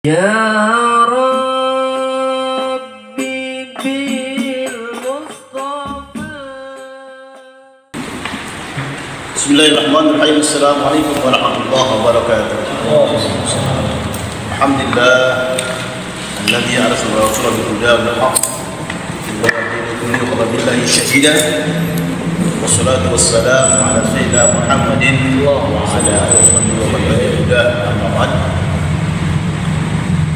Ya Rabbi bil Mustafa. Bismillahirrahmanirrahim. Assalamualaikum warahmatullahi wabarakatuh. Alhamdulillah alladzi arsala rasulahu bil huda wal haqq wa yudhhiruhu ala dinihi shahida. Wassalatu wassalamu ala sayyidina Muhammadin wa ala alihi wa sahbihi. Amma ba'd.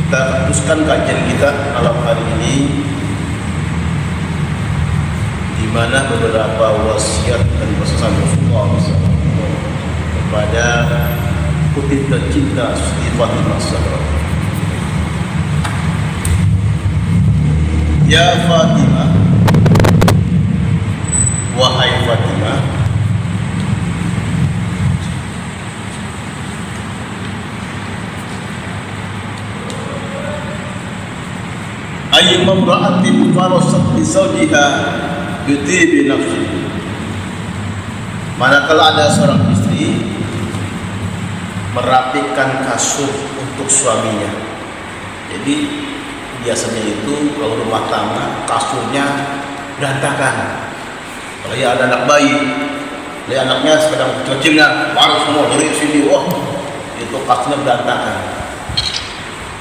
Kita teruskan kajian kita malam hari ini, di mana beberapa wasiat dan pesan Rasulullah SAW kepada putri tercinta Siti Fatimah Zahra. Ya Fatimah, wahai Fatimah, ayy mamra'atin farasat bi zawjiha bi nafsi. Manakala ada seorang istri merapikan kasur untuk suaminya. Jadi biasanya itu kalau rumah tangga kasurnya berantakan. Kalau ya ada anak bayi, lihat anaknya sedang kecilnya, baru semua dari sini, wah itu kasurnya berantakan.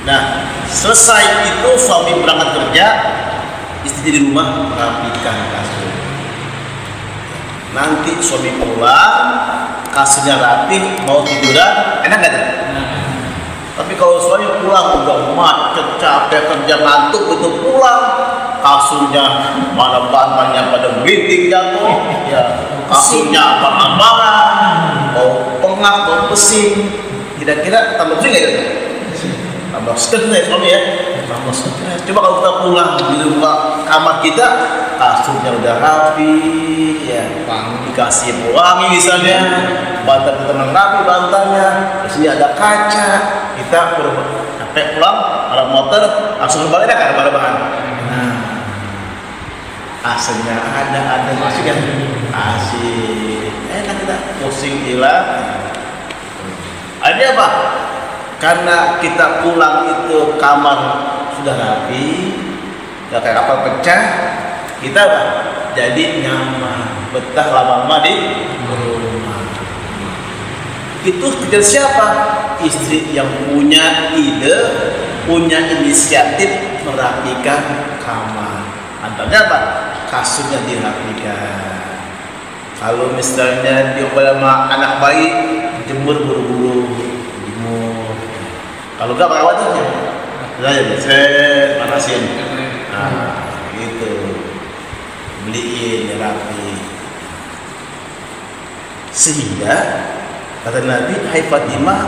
Nah, selesai itu suami berangkat kerja, istri di rumah merapikan kasur. Nanti suami pulang, kasurnya rapi, mau tiduran, enak gak? Tapi kalau suami pulang udah macet, capek kerja, ngantuk, itu pulang, kasurnya mana bantalnya pada bintik jatuh, ya kasurnya apa-apaan, mau pengap, mau pesing, kira-kira tambah pusing gak ya? Tambah stres suami ya, tambah stres. Coba kalau kita pulang di rumah kamar kita, kasurnya udah rapi, ya, dikasih pewangi misalnya, bantal kita rapi bantalnya, di sini ada kaca, kita sampai pulang ada motor langsung kembali kan ada bahan. Nah, AC-nya ada masih kan, asik, enak kita pusing hilang. Ada apa? Karena kita pulang itu kamar sudah rapi, udah kayak kapal pecah, kita apa? Jadi nyaman, betah lama-lama di rumah. Itu kerja siapa? Istri yang punya ide, punya inisiatif merapikan kamar. Antaranya apa? Kasurnya dirapikan. Kalau misalnya diobrol sama anak bayi, jemur buru-buru. Kalau enggak pakai wajahnya, saya panasin. Nah, gitu. Beliin rapi. Sehingga kata Nabi, hai Fatimah,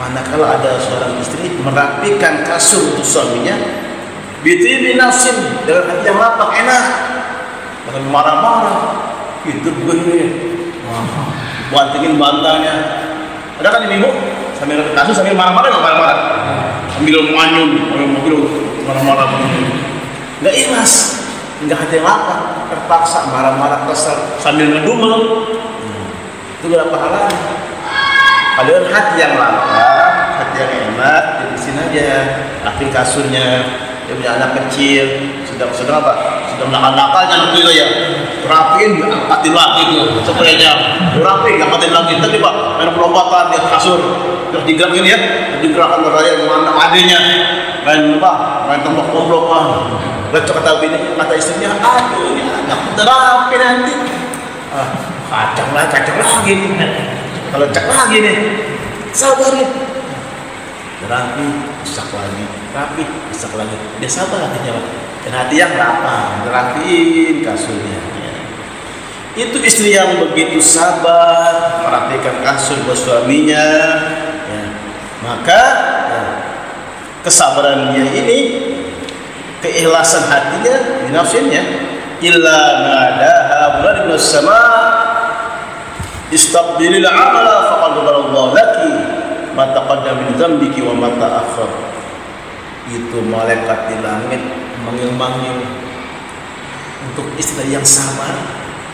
manakala ada seorang istri merapikan kasur untuk suaminya, bi nafsin, dengan hati yang lapang, enak, bukan marah-marah, itu begini, bantingin bantalnya. Ada kan ibu? Sambil kasus sambil marah-marah nggak marah-marah, sambil manyun, mobil marah-marah begini, nggak ikhlas, nggak hati yang lapang, terpaksa marah-marah kesal sambil ngedumel, itu berapa halanya? Padahal hati yang lapang, hati yang enak, di sini aja, rapiin kasurnya, dia punya anak kecil, sedang apa? Sedang nakal-nakalnya itu ya, rapiin, angkatin lagi itu, sepedanya, rapiin, angkatin lagi, tadi pak, main pelompatan di kasur. Terus digerak ini ya, digerakkan raya mana adanya, main apa, main tembok-tembok, lecok kata istrinya, aduh ya anak terapi nanti, kacang lagi nih, kalau cek lagi nih, sabar ya, rapi, rusak lagi, dia sabar hatinya, dan hati yang lapang, rapiin kasurnya. Itu istri yang begitu sabar merapikan kasur buat suaminya, ya. Maka ya, kesabaran dia ini, keikhlasan hatinya, binafsinnya, illa nadaha bulan sama istaqbilil amala faqad ghafarallahu laki ma taqaddama min dzambiki wa ma ta'akhkhar. Itu malaikat di langit manggil-manggil untuk istri yang sabar,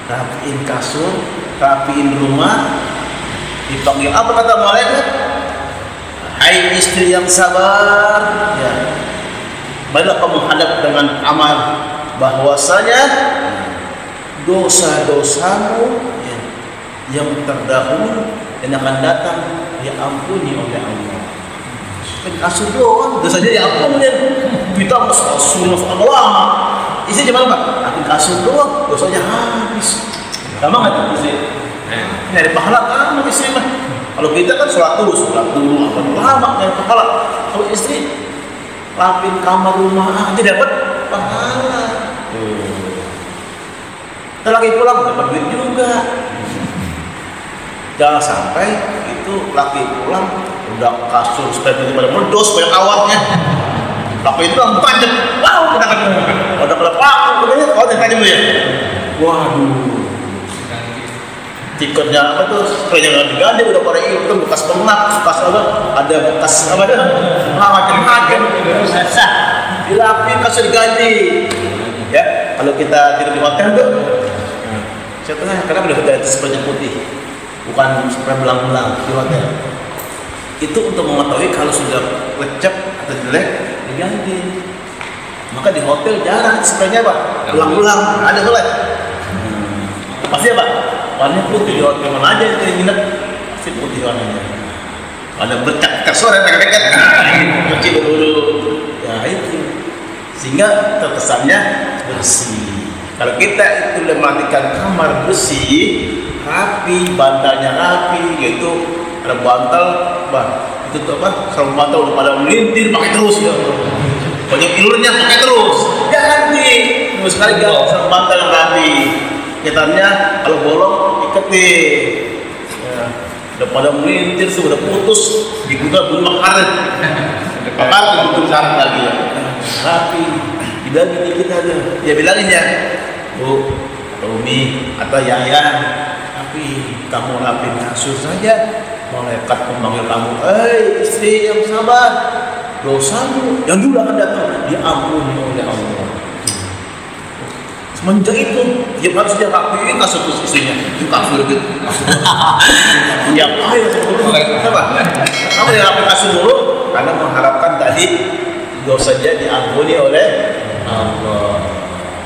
rapiin kasur, rapiin rumah, dipanggil apa kata malaikat? Hai istri yang sabar, ya, marilah kamu menghadap dengan amal bahwasanya dosa-dosamu ya, yang terdahulu dan akan datang diampuni oleh Allah. Kasur doang, dosanya diampuni ya. Kita masuk lama. Isi gimana Pak? Aku kasur doang, dosanya habis. Lama nggak isi? Nyari pahala kan istri mah. Kalau kita kan sholat dulu, apa lama nyari pahala. Kalau istri lapin kamar rumah aja dapat pahala. Kita lagi pulang dapat duit juga. Jangan sampai itu laki pulang udah kasur supaya pada meledos banyak awalnya. Laki itu langsung tajam. Wow, kita kan udah pada paku, udah tajam ya. Waduh. Tiketnya apa tuh? Kayaknya diganti udah pada itu bekas pengap, bekas apa? Ada bekas apa dah? Macam-macam. Dilapin kasur diganti. Ya, kalau kita tidur di hotel tuh, saya tanya kenapa udah ganti sepanjang putih, bukan spray belang-belang di hotel. Itu untuk mengetahui kalau sudah lecek atau jelek diganti. Maka di hotel jarang spraynya Pak, belang-belang, ada boleh. Pasti ya Pak, warnanya putih di hotel mana aja itu yang nginep, pasti putih warnanya. Ada bercak sore dekat-dekat, cuci dulu. Ya itu, sehingga terkesannya bersih. Kalau kita itu mematikan kamar bersih, rapi, bantalnya rapi, yaitu ada bantal, Bang, itu tuh apa? Sarung bantal udah pada melintir, pakai terus ya. Banyak ilurnya pakai terus. Ya ganti, terus sekali ganti sarung bantal yang rapi. Ketannya kalau bolong iketin. Ya, udah pada melintir, sudah putus, digunakan bunyi karet. Bakar untuk sarung lagi ya. Rapi, bilangin kita aja. Ya bilangin ya, Bu, atau Umi, atau Yaya. Tapi kamu rapin kasur saja. Malaikat memanggil kamu, istri yang sabar, dosamu yang dulu akan datang diampuni oleh Allah. Semenjak itu dia harus dia rapiin kasur istrinya, itu kasur gitu. Ya apa ya apa? Kamu dia rapin kasur dulu karena mengharapkan tadi dosanya diampuni oleh Allah.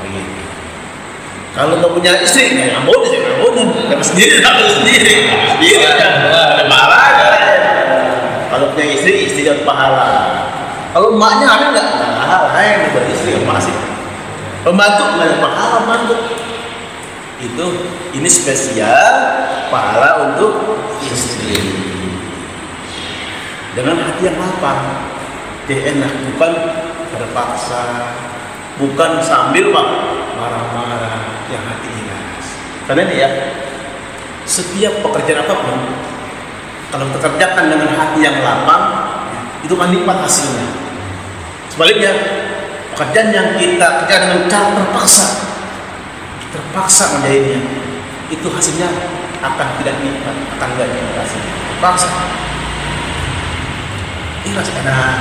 Begitu. Kalau nggak punya istri, nggak ampuni, saya ampuni, dapat sendiri. Ada pahala. Kalau punya istri dapat pahala. Kalau emaknya ada nggak? Pahala, yang beristri masih. Pembantu nggak ada pahala, pembantu. Ini spesial pahala untuk istri. Dengan hati yang lapang, dia enak, bukan terpaksa, bukan sambil marah-marah, yang hati ikhlas. Karena ini ya, setiap pekerjaan apapun kalau kita kerjakan dengan hati yang lapang, itu kan nikmat hasilnya. Sebaliknya, pekerjaan yang kita kerjakan dengan cara terpaksa menjadinya, itu hasilnya akan tidak nikmat, akan tidak nikmat hasilnya. Terpaksa. Ikhlas enak.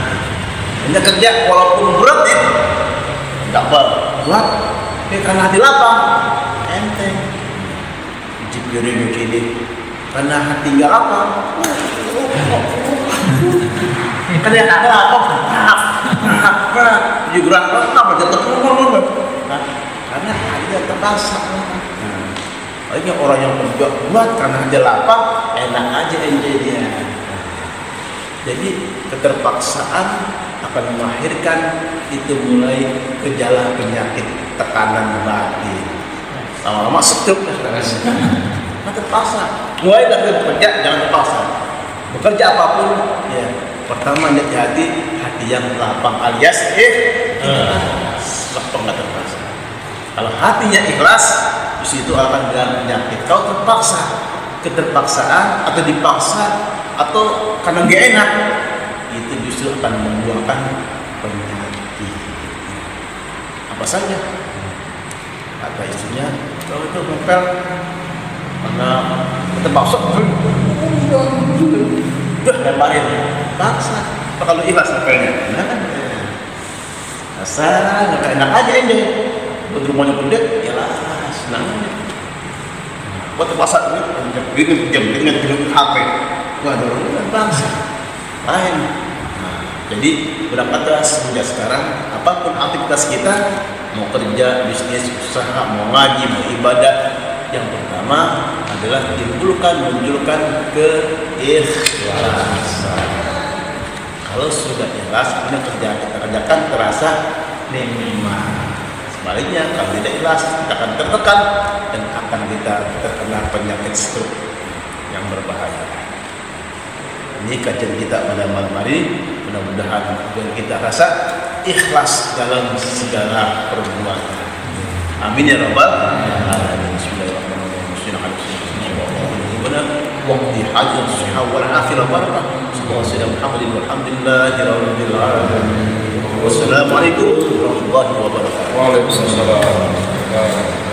Hanya kerja walaupun berat ya, nggak berat, karena hati lapang, enteng. Begini, karena hati nggak lapang, kan yang ada apa, juga apa jatuh karena hatinya terpaksa. Akhirnya orang yang kerja buat karena aja lapang, enak aja enjoy dia. Jadi keterpaksaan akan melahirkan itu mulai gejala penyakit tekanan batin. Lama-lama stroke nah, terpaksa. Mulai dari bekerja jangan terpaksa. Bekerja apapun ya. Pertama lihat hati yang lapang alias lapang nggak terpaksa. Kalau hatinya ikhlas, di situ akan dengan penyakit. Kalau terpaksa, keterpaksaan atau dipaksa atau karena nggak enak, itu justru akan membuahkan penyakit. Apa saja? Kata istrinya, kalau itu ngepel karena terpaksa, udah lemparin, paksa. Kalau ikhlas ngepelnya, nah kan? Asal nggak enak aja ini. Buat rumahnya gede, ya lah, senang aja. Buat terpaksa ini, jam HP, gua ada orang bangsa. lain. Nah, jadi berangkat keras sejak sekarang, apapun aktivitas kita, mau kerja, bisnis, usaha, mau ngaji, mau ibadah, yang pertama adalah munculkan keikhlasan. Kalau sudah ikhlas, kemudian kerja kita kerjakan terasa nikmat. Sebaliknya kalau tidak ikhlas, kita akan tertekan dan akan kita terkena penyakit stroke yang berbahaya. Ini kajian kita pada malam hari. Mudah-mudahan kita rasa ikhlas dalam segala perbuatan. Amin ya rabbal alamin. Waqti hajat sihah wal afiyah barakah. Sallallahu Muhammadin walhamdulillahi rabbil alamin. Wassalamualaikum warahmatullahi wabarakatuh. Waalaikumsalam.